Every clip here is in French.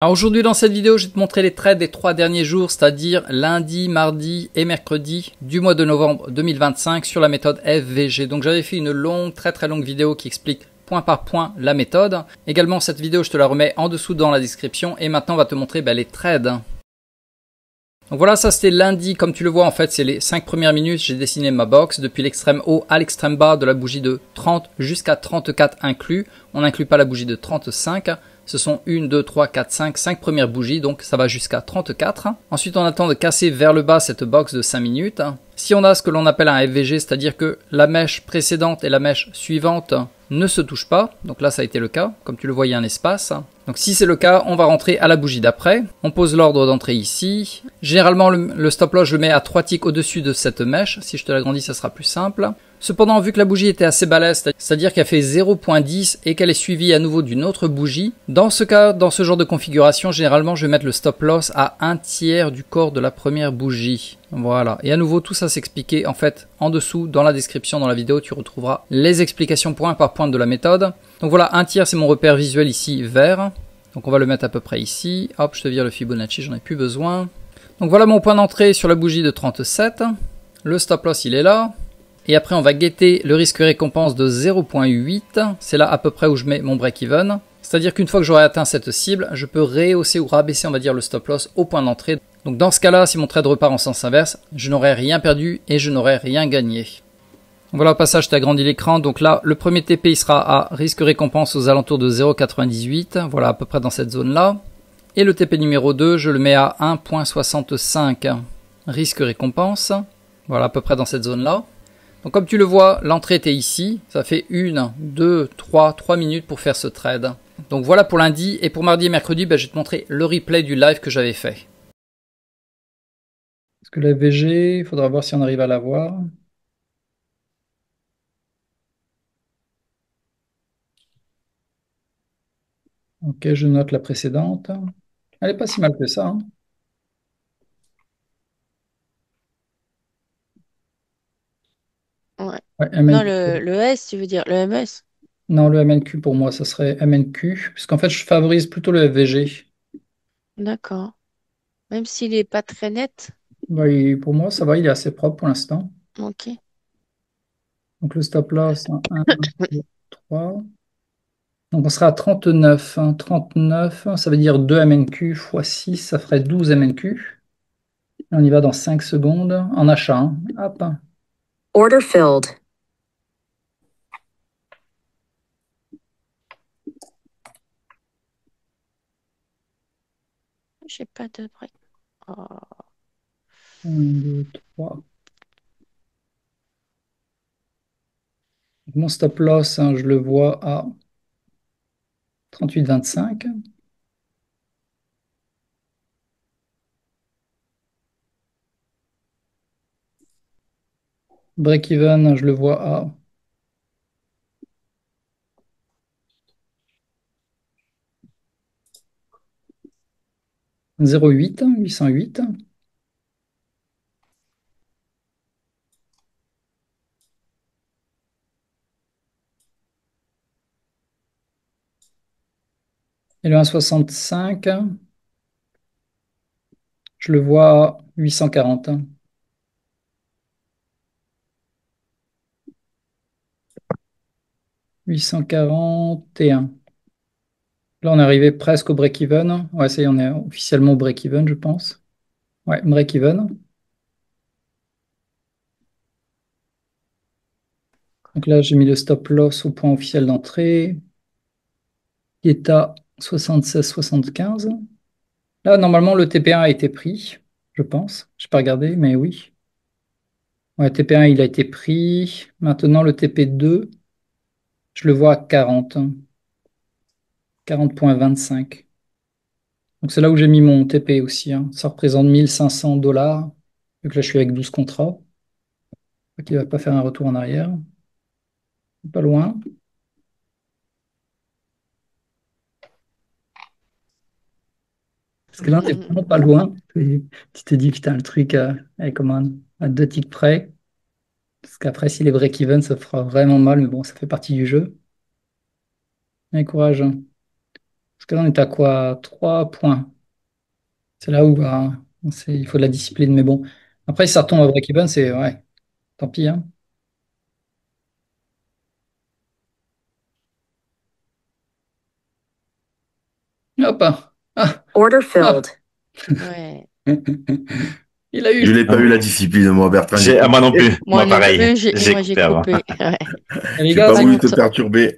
Alors aujourd'hui dans cette vidéo, je vais te montrer les trades des 3 derniers jours, c'est-à-dire lundi, mardi et mercredi du mois de novembre 2025 sur la méthode FVG. Donc j'avais fait une longue, très longue vidéo qui explique point par point la méthode. Également cette vidéo, je te la remets en dessous dans la description et maintenant on va te montrer les trades. Donc voilà, ça c'était lundi, comme tu le vois en fait c'est les 5 premières minutes, j'ai dessiné ma box depuis l'extrême haut à l'extrême bas de la bougie de 30 jusqu'à 34 inclus. On n'inclut pas la bougie de 35. Ce sont 1, 2, 3, 4, 5 premières bougies, donc ça va jusqu'à 34. Ensuite, on attend de casser vers le bas cette box de 5 minutes. Si on a ce que l'on appelle un FVG, c'est-à-dire que la mèche précédente et la mèche suivante ne se touchent pas, donc là ça a été le cas, comme tu le vois il y a un espace. Donc si c'est le cas, on va rentrer à la bougie d'après. On pose l'ordre d'entrée ici. Généralement, le stop loss, je le mets à 3 ticks au-dessus de cette mèche. Si je te l'agrandis, ça sera plus simple. Cependant, vu que la bougie était assez balèze, c'est-à-dire qu'elle fait 0.10 et qu'elle est suivie à nouveau d'une autre bougie, dans ce cas, dans ce genre de configuration, généralement, je vais mettre le stop loss à 1/3 du corps de la première bougie. Voilà. Et à nouveau, tout ça s'expliquait en fait en dessous, dans la description, dans la vidéo, tu retrouveras les explications point par point de la méthode. Donc voilà, 1/3, c'est mon repère visuel ici, vert. Donc on va le mettre à peu près ici. Hop, je te vire le Fibonacci, j'en ai plus besoin. Donc voilà mon point d'entrée sur la bougie de 37. Le stop loss, il est là. Et après, on va guetter le risque récompense de 0.8. C'est là à peu près où je mets mon break-even. C'est-à-dire qu'une fois que j'aurai atteint cette cible, je peux rehausser ou rabaisser, on va dire, le stop loss au point d'entrée. Donc dans ce cas-là, si mon trade repart en sens inverse, je n'aurai rien perdu et je n'aurai rien gagné. Voilà, au passage, je t'ai agrandi l'écran. Donc là, le premier TP, il sera à risque récompense aux alentours de 0.98. Voilà, à peu près dans cette zone-là. Et le TP numéro 2, je le mets à 1.65. Risque récompense. Voilà, à peu près dans cette zone-là. Donc comme tu le vois, l'entrée était ici. Ça fait 1, 2, 3 minutes pour faire ce trade. Donc voilà pour lundi. Et pour mardi et mercredi, je vais te montrer le replay du live que j'avais fait. Parce que la VG, il faudra voir si on arrive à la voir. Ok, je note la précédente. Elle n'est pas si mal que ça, hein. Ouais. Ouais, Non, MNQ. le S, tu veux dire, le MS. Non, le MNQ pour moi, ça serait MNQ, puisqu'en fait, je favorise plutôt le FVG. D'accord. Même s'il est pas très net. Pour moi, ça va, il est assez propre pour l'instant. Ok. Donc le stop loss, c'est un 2, 3. Donc on sera à 39, hein. 39, ça veut dire 2 MNQ fois 6, ça ferait 12 MNQ. On y va dans 5 secondes en achat, hein. Hop. Order filled. J'ai pas de break. Oh. 1, 2, 3. Mon stop loss, hein, je le vois à 38,25. Break-even, je le vois à 0,8, 808. Et le 1,65, je le vois à 840. 841. Là, on est arrivé presque au break-even. Ouais, ça y est, on est officiellement au break-even, je pense. Ouais, break-even. Donc là, j'ai mis le stop loss au point officiel d'entrée, qui est à 76,75. Là, normalement, le TP1 a été pris, je pense. Je n'ai pas regardé, mais oui. Ouais, TP1, il a été pris. Maintenant, le TP2, je le vois à 40. 40,25. Donc c'est là où j'ai mis mon TP aussi, hein. Ça représente 1 500 $. Donc là, je suis avec 12 contrats. Donc il ne va pas faire un retour en arrière. Pas loin. Parce que là, on n'est vraiment pas loin. Et tu te dis, putain, le truc est comme à 2 ticks près. Parce qu'après, si les break-even, ça fera vraiment mal. Mais bon, ça fait partie du jeu. Allez, courage, hein. Parce que là, on est à quoi? 3 points. C'est là où il faut de la discipline. Mais bon, après, si ça retombe à break-even, c'est ouais, tant pis, hein. Hop, ah, Order ah. filled. Ouais. Il a Je eu. n'ai pas eu la discipline, moi, Bertrand, j'ai Moi non coupé. plus. Moi Moi, non pareil. plus, J'ai moi j'ai coupé avant. coupé. Ouais. Et les J'ai gars, pas Pas voulu te content. perturber.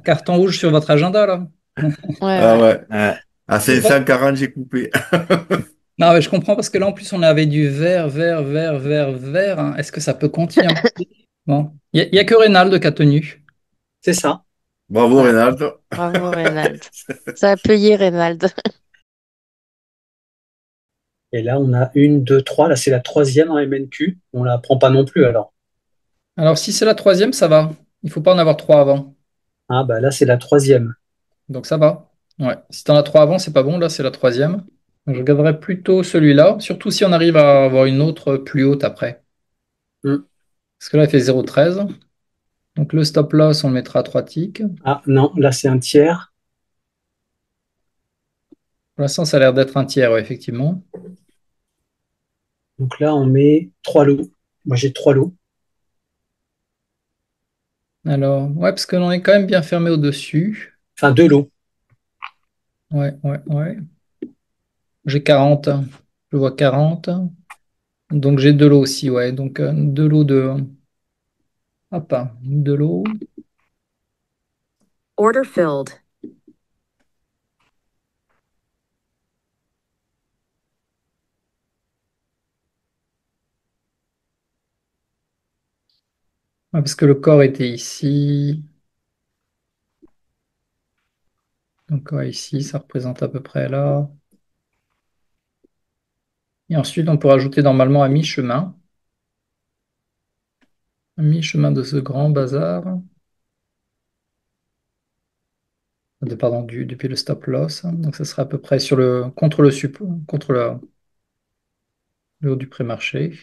carton rouge sur votre agenda, là. Ouais, Ah ouais. ouais. Ouais. À C'est pas- 540, j'ai coupé. Non, mais je comprends parce que là, en plus, on avait du vert, vert, vert, vert, vert, hein. Est-ce que ça peut continuer un peu? Bon. Il y a que Reynald qui a tenu. C'est ça. Bravo, Ah, Reynald. bravo, Reynald. Ça a payé, Reynald. Et là, on a une, deux, trois. Là, c'est la troisième en MNQ. On la prend pas non plus alors. Alors, si c'est la troisième, ça va. Il faut pas en avoir trois avant. Ah, bah là, c'est la troisième. Donc, ça va. Ouais. Si t'en as trois avant, c'est pas bon. Là, c'est la troisième. Donc, je regarderai plutôt celui-là, surtout si on arrive à avoir une autre plus haute après. Hmm. Parce que là, il fait 0,13. Donc, le stop loss, on le mettra à 3 ticks. Ah, non, là, c'est un tiers. Pour l'instant, ça a l'air d'être un tiers, ouais, effectivement. Donc là, on met trois lots. Moi, j'ai trois lots. Alors, ouais, parce que l'on est quand même bien fermé au-dessus. Enfin, deux lots. Ouais, ouais, ouais. J'ai 40. Je vois 40. Donc, j'ai deux lots aussi, ouais. Donc, deux lots de. Hop, deux lots. Order filled. Ouais, parce que le corps était ici. Donc, ouais, ici, ça représente à peu près là. Et ensuite, on peut rajouter normalement à mi-chemin. À mi-chemin de ce grand bazar. Pardon, depuis le stop loss. Donc, ça sera à peu près contre le haut du pré-marché.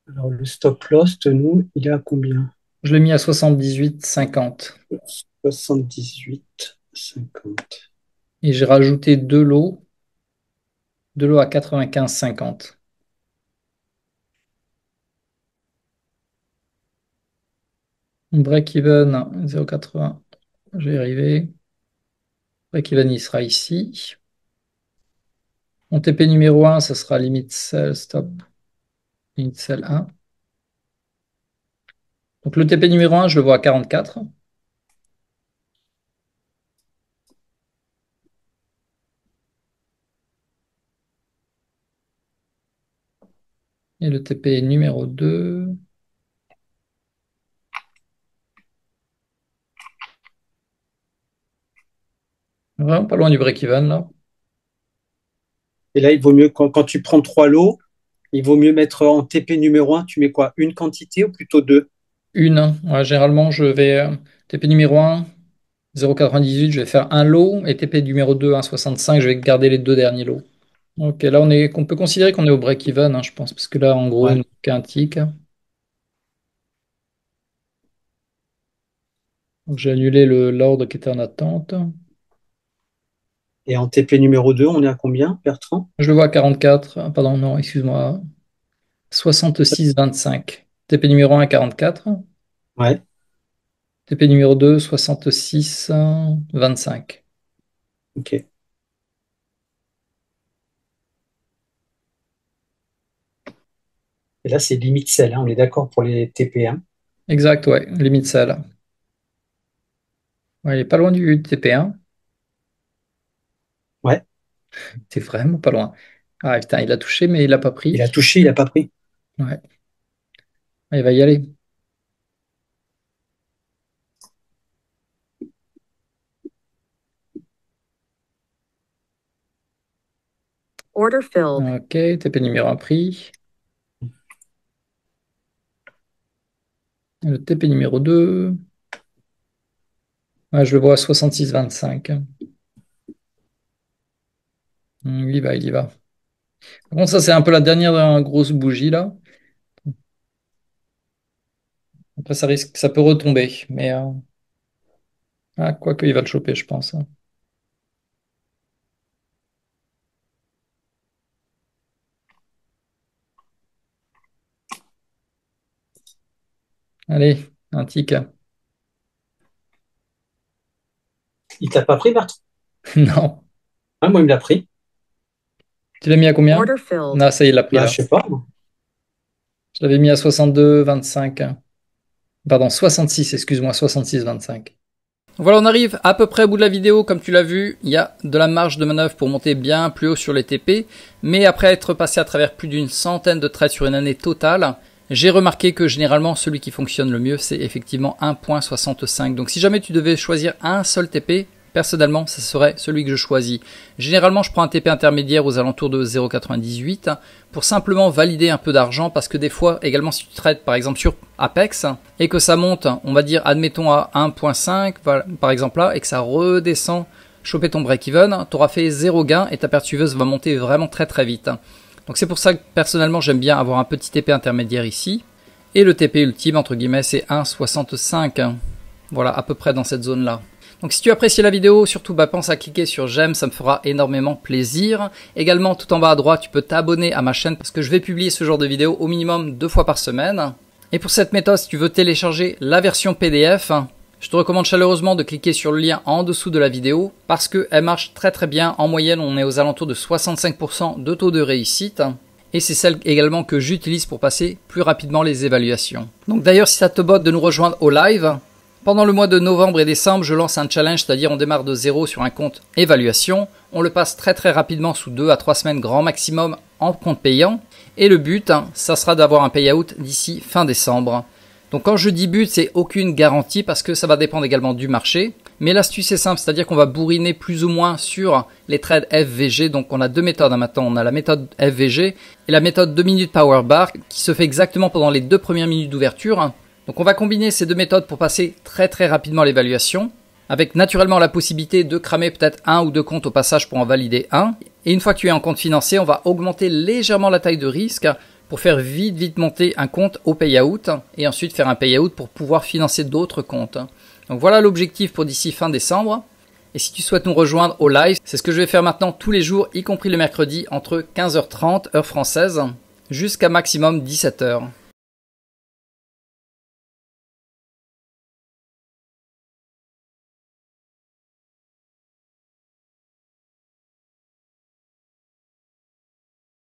Alors, le stop loss, nous, il est à combien? Je l'ai mis à 78,50. 78,50. Et j'ai rajouté deux lots à 95,50. Break-even 0,80. Je vais y arriver. Break-even, il sera ici. Mon TP numéro 1, ça sera limite sell, stop, limite sell 1. Donc le TP numéro 1, je le vois à 44. Et le TP numéro 2, vraiment pas loin du break-even là. Et là, il vaut mieux, quand tu prends trois lots, il vaut mieux mettre en TP numéro un, tu mets quoi? Une quantité ou plutôt deux? Une. Ouais, généralement, je vais TP numéro 1, 0,98, je vais faire un lot. Et TP numéro 2, 1,65, je vais garder les deux derniers lots. Ok, là, on peut considérer qu'on est au break-even, hein, je pense, parce que là, en gros, il Ouais. nous manque qu'un tick. Donc, j'ai annulé l'ordre qui était en attente. Et en TP numéro 2, on est à combien, Bertrand? Je le vois à 44. Ah, pardon, non, excuse-moi. 66,25. TP numéro 1 à 44. Ouais. TP numéro 2, 66,25. Ok. Et là, c'est limite sell, hein, on est d'accord pour les TP1. Exact, ouais, limite celle. Ouais, il est pas loin du TP1. Ouais. C'est vraiment pas loin. Ah putain, il a touché, mais il l'a pas Il a pris. touché, il n'a pas pris. Ouais, ah, il va y aller. Order filled. Ok, TP numéro 1 pris. Le TP numéro 2. Ouais, je le vois à 66,25. Il y va, il y va. Par contre, ça, c'est un peu la dernière grosse bougie là. Après, ça peut retomber. Mais quoique, il va le choper, je pense, hein. Allez, un tic. Il t'a pas pris, Bertrand? Non. Ah, moi, il me l'a pris. Tu l'as mis à combien? Order filled. Non, ça y est, il l'a pris Bah, là. je sais pas. Je l'avais mis à 62,25. Pardon, 66, excuse-moi, 66,25. Voilà, on arrive à peu près au bout de la vidéo. Comme tu l'as vu, il y a de la marge de manœuvre pour monter bien plus haut sur les TP. Mais après être passé à travers plus d'une centaine de trades sur une année totale, j'ai remarqué que généralement celui qui fonctionne le mieux, c'est effectivement 1.65. Donc si jamais tu devais choisir un seul TP, personnellement, ça serait celui que je choisis. Généralement, je prends un TP intermédiaire aux alentours de 0,98 pour simplement valider un peu d'argent, parce que des fois, également si tu traites par exemple sur Apex et que ça monte, on va dire, admettons à 1.5 par exemple là, et que ça redescend, choper ton break-even, tu auras fait 0 gain et ta perte suiveuse va monter vraiment très très vite. Donc c'est pour ça que personnellement j'aime bien avoir un petit TP intermédiaire ici. Et le TP ultime, entre guillemets, c'est 1,65. Voilà, à peu près dans cette zone-là. Donc si tu apprécies la vidéo, surtout pense à cliquer sur j'aime, ça me fera énormément plaisir. Également, tout en bas à droite, tu peux t'abonner à ma chaîne parce que je vais publier ce genre de vidéos au minimum 2 fois par semaine. Et pour cette méthode, si tu veux télécharger la version PDF, je te recommande chaleureusement de cliquer sur le lien en dessous de la vidéo parce qu'elle marche très très bien. En moyenne, on est aux alentours de 65% de taux de réussite. Et c'est celle également que j'utilise pour passer plus rapidement les évaluations. Donc d'ailleurs, si ça te botte de nous rejoindre au live, pendant le mois de novembre et décembre, je lance un challenge, c'est-à-dire on démarre de zéro sur un compte évaluation. On le passe très très rapidement sous 2 à 3 semaines grand maximum en compte payant. Et le but, ça sera d'avoir un payout d'ici fin décembre. Donc quand je dis but, c'est aucune garantie parce que ça va dépendre également du marché. Mais l'astuce est simple, c'est-à-dire qu'on va bourriner plus ou moins sur les trades FVG. Donc on a deux méthodes maintenant. On a la méthode FVG et la méthode 2 minutes Power Bar qui se fait exactement pendant les 2 premières minutes d'ouverture. Donc on va combiner ces deux méthodes pour passer très très rapidement l'évaluation, avec naturellement la possibilité de cramer peut-être 1 ou 2 comptes au passage pour en valider un. Et une fois que tu es en compte financier, on va augmenter légèrement la taille de risque pour faire vite monter un compte au payout et ensuite faire un payout pour pouvoir financer d'autres comptes. Donc voilà l'objectif pour d'ici fin décembre. Et si tu souhaites nous rejoindre au live, c'est ce que je vais faire maintenant tous les jours, y compris le mercredi entre 15h30 heure française jusqu'à maximum 17h.